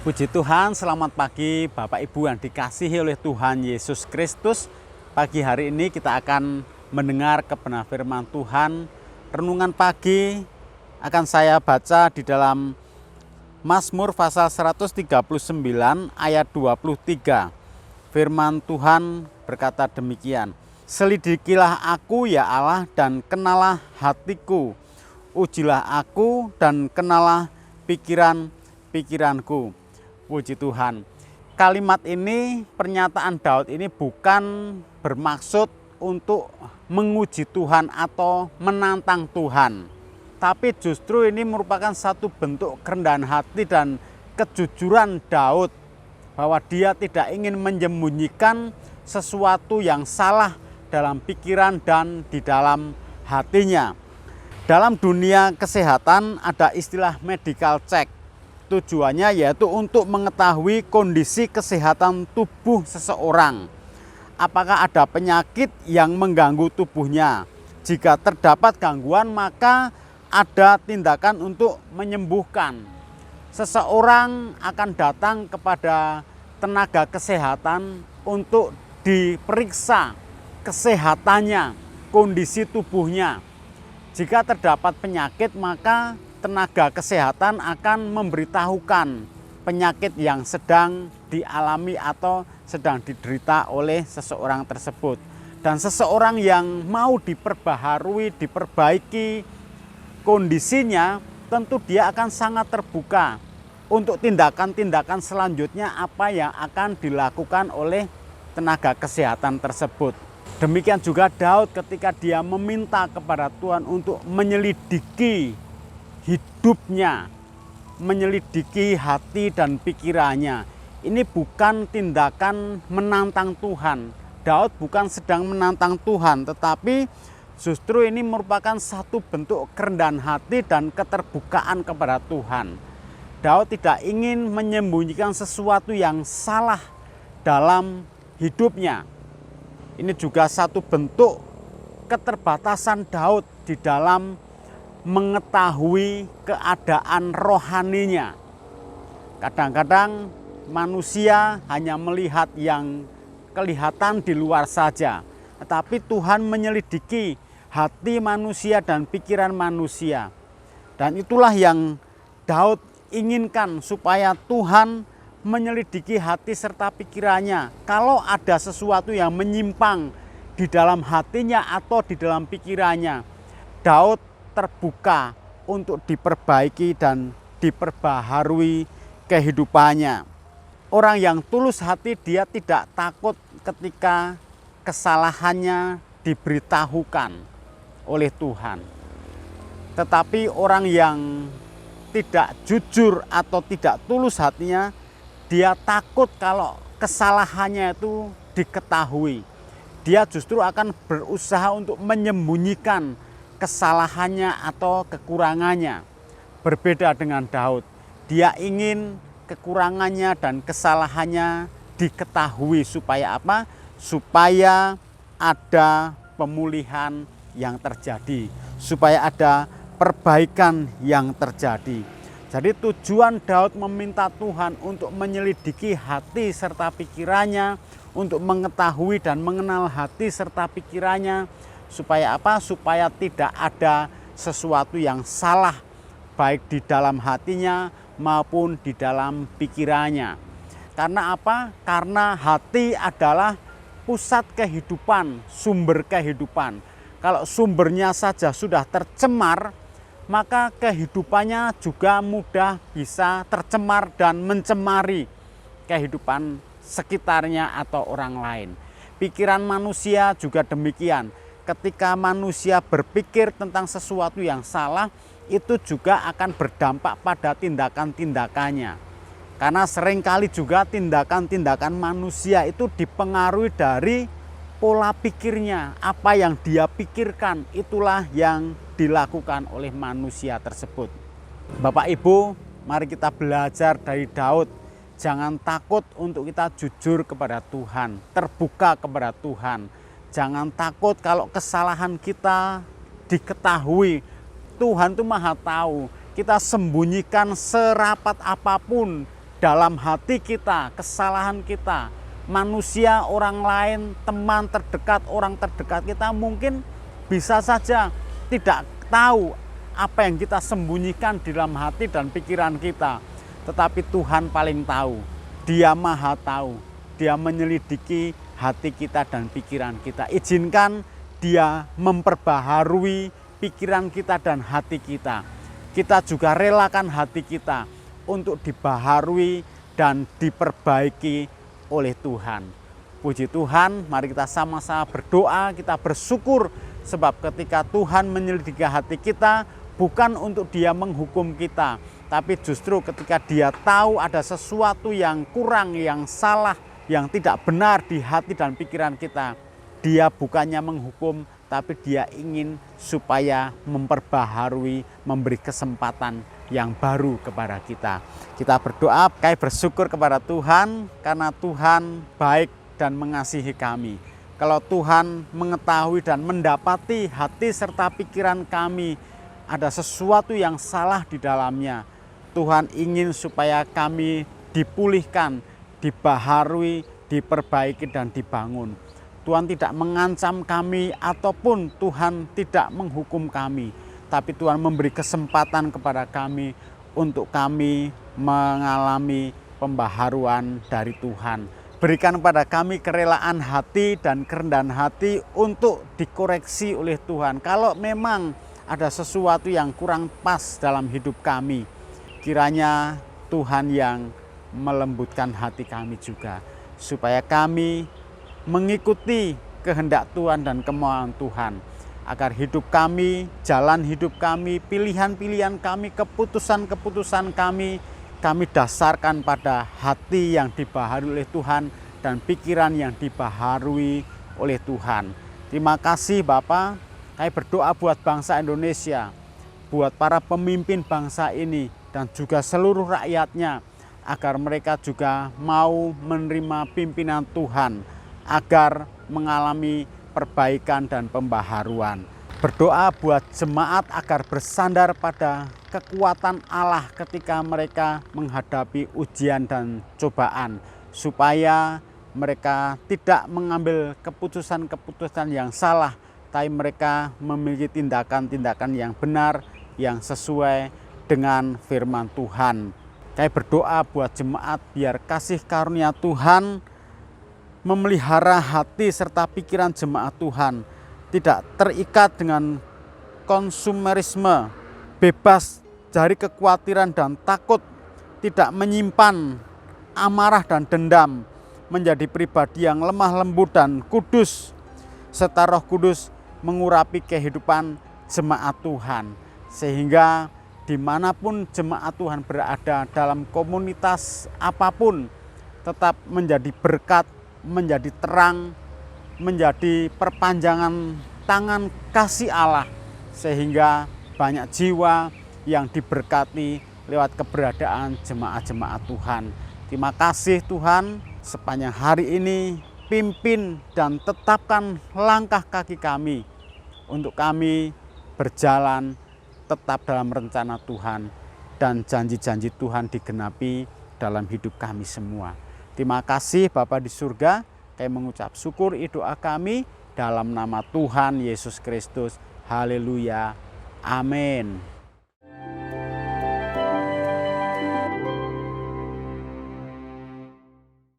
Puji Tuhan, selamat pagi Bapak Ibu yang dikasihi oleh Tuhan Yesus Kristus. Pagi hari ini kita akan mendengar kebenaran firman Tuhan. Renungan pagi akan saya baca di dalam Mazmur pasal 139 ayat 23. Firman Tuhan berkata demikian. Selidikilah aku ya Allah dan kenalah hatiku. Ujilah aku dan kenalah pikiranku. Puji Tuhan. Kalimat ini, pernyataan Daud ini bukan bermaksud untuk menguji Tuhan atau menantang Tuhan. Tapi justru ini merupakan satu bentuk kerendahan hati dan kejujuran Daud. Bahwa dia tidak ingin menyembunyikan sesuatu yang salah dalam pikiran dan di dalam hatinya. Dalam dunia kesehatan ada istilah medical check. Tujuannya yaitu untuk mengetahui kondisi kesehatan tubuh seseorang. Apakah ada penyakit yang mengganggu tubuhnya? Jika terdapat gangguan, maka ada tindakan untuk menyembuhkan. Seseorang akan datang kepada tenaga kesehatan untuk diperiksa kesehatannya, kondisi tubuhnya. Jika terdapat penyakit, maka tenaga kesehatan akan memberitahukan penyakit yang sedang dialami atau sedang diderita oleh seseorang tersebut. Dan seseorang yang mau diperbaharui, diperbaiki kondisinya, tentu dia akan sangat terbuka untuk tindakan-tindakan selanjutnya apa yang akan dilakukan oleh tenaga kesehatan tersebut. Demikian juga Daud ketika dia meminta kepada Tuhan untuk menyelidiki hidupnya, menyelidiki hati dan pikirannya. Ini bukan tindakan menantang Tuhan. Daud bukan sedang menantang Tuhan, tetapi justru ini merupakan satu bentuk kerendahan hati dan keterbukaan kepada Tuhan. Daud tidak ingin menyembunyikan sesuatu yang salah dalam hidupnya. Ini juga satu bentuk keterbatasan Daud di dalam mengetahui keadaan rohaninya. Kadang-kadang manusia hanya melihat yang kelihatan di luar saja, tetapi Tuhan menyelidiki hati manusia dan pikiran manusia. Dan itulah yang Daud inginkan, supaya Tuhan menyelidiki hati serta pikirannya. Kalau ada sesuatu yang menyimpang di dalam hatinya atau di dalam pikirannya, Daud terbuka untuk diperbaiki dan diperbaharui kehidupannya. Orang yang tulus hati, dia tidak takut ketika kesalahannya diberitahukan oleh Tuhan. Tetapi orang yang tidak jujur atau tidak tulus hatinya, dia takut kalau kesalahannya itu diketahui. Dia justru akan berusaha untuk menyembunyikan kesalahannya atau kekurangannya. Berbeda dengan Daud, dia ingin kekurangannya dan kesalahannya diketahui supaya apa? Supaya ada pemulihan yang terjadi, supaya ada perbaikan yang terjadi. Jadi tujuan Daud meminta Tuhan untuk menyelidiki hati serta pikirannya, untuk mengetahui dan mengenal hati serta pikirannya, supaya apa? Supaya tidak ada sesuatu yang salah baik di dalam hatinya maupun di dalam pikirannya. Karena apa? Karena hati adalah pusat kehidupan, sumber kehidupan. Kalau sumbernya saja sudah tercemar, maka kehidupannya juga mudah bisa tercemar dan mencemari kehidupan sekitarnya atau orang lain. Pikiran manusia juga demikian. Ketika manusia berpikir tentang sesuatu yang salah, itu juga akan berdampak pada tindakan-tindakannya. Karena seringkali juga tindakan-tindakan manusia itu dipengaruhi dari pola pikirnya. Apa yang dia pikirkan, itulah yang dilakukan oleh manusia tersebut. Bapak Ibu, mari kita belajar dari Daud. Jangan takut untuk kita jujur kepada Tuhan, terbuka kepada Tuhan. Jangan takut kalau kesalahan kita diketahui. Tuhan itu Maha tahu. Kita sembunyikan serapat apapun dalam hati kita, kesalahan kita, manusia, orang lain, teman terdekat, orang terdekat kita mungkin bisa saja tidak tahu apa yang kita sembunyikan di dalam hati dan pikiran kita. Tetapi Tuhan paling tahu, Dia maha tahu, Dia menyelidiki hati kita dan pikiran kita. Izinkan Dia memperbaharui pikiran kita dan hati kita. Kita juga relakan hati kita untuk dibaharui dan diperbaiki oleh Tuhan. Puji Tuhan, mari kita sama-sama berdoa, kita bersyukur sebab ketika Tuhan menyelidiki hati kita bukan untuk Dia menghukum kita, tapi justru ketika Dia tahu ada sesuatu yang kurang, yang salah, yang tidak benar di hati dan pikiran kita, Dia bukannya menghukum, tapi Dia ingin supaya memperbaharui, memberi kesempatan yang baru kepada kita. Kita berdoa, kami bersyukur kepada Tuhan karena Tuhan baik dan mengasihi kami. Kalau Tuhan mengetahui dan mendapati hati serta pikiran kami ada sesuatu yang salah di dalamnya, Tuhan ingin supaya kami dipulihkan, dibaharui, diperbaiki dan dibangun. Tuhan tidak mengancam kami ataupun Tuhan tidak menghukum kami, tapi Tuhan memberi kesempatan kepada kami untuk kami mengalami pembaharuan dari Tuhan. Berikan kepada kami kerelaan hati dan kerendahan hati untuk dikoreksi oleh Tuhan. Kalau memang ada sesuatu yang kurang pas dalam hidup kami, kiranya Tuhan yang melembutkan hati kami juga, supaya kami mengikuti kehendak Tuhan dan kemauan Tuhan, agar hidup kami, jalan hidup kami, pilihan-pilihan kami, keputusan-keputusan kami dasarkan pada hati yang dibaharui oleh Tuhan dan pikiran yang dibaharui oleh Tuhan. Terima kasih Bapa. Kami berdoa buat bangsa Indonesia, buat para pemimpin bangsa ini dan juga seluruh rakyatnya, agar mereka juga mau menerima pimpinan Tuhan, agar mengalami perbaikan dan pembaharuan. Berdoa buat jemaat agar bersandar pada kekuatan Allah ketika mereka menghadapi ujian dan cobaan, supaya mereka tidak mengambil keputusan-keputusan yang salah, tapi mereka memiliki tindakan-tindakan yang benar, yang sesuai dengan firman Tuhan. Kami berdoa buat jemaat biar kasih karunia Tuhan memelihara hati serta pikiran jemaat Tuhan, tidak terikat dengan konsumerisme, bebas dari kekhawatiran dan takut, tidak menyimpan amarah dan dendam, menjadi pribadi yang lemah lembut dan kudus, serta Roh Kudus mengurapi kehidupan jemaat Tuhan, sehingga dimanapun jemaat Tuhan berada dalam komunitas apapun, tetap menjadi berkat, menjadi terang, menjadi perpanjangan tangan kasih Allah, sehingga banyak jiwa yang diberkati lewat keberadaan jemaat-jemaat Tuhan. Terima kasih Tuhan, sepanjang hari ini pimpin dan tetapkan langkah kaki kami untuk kami berjalan tetap dalam rencana Tuhan dan janji-janji Tuhan digenapi dalam hidup kami semua. Terima kasih Bapa di surga. Kami mengucap syukur doa kami dalam nama Tuhan Yesus Kristus. Haleluya. Amin.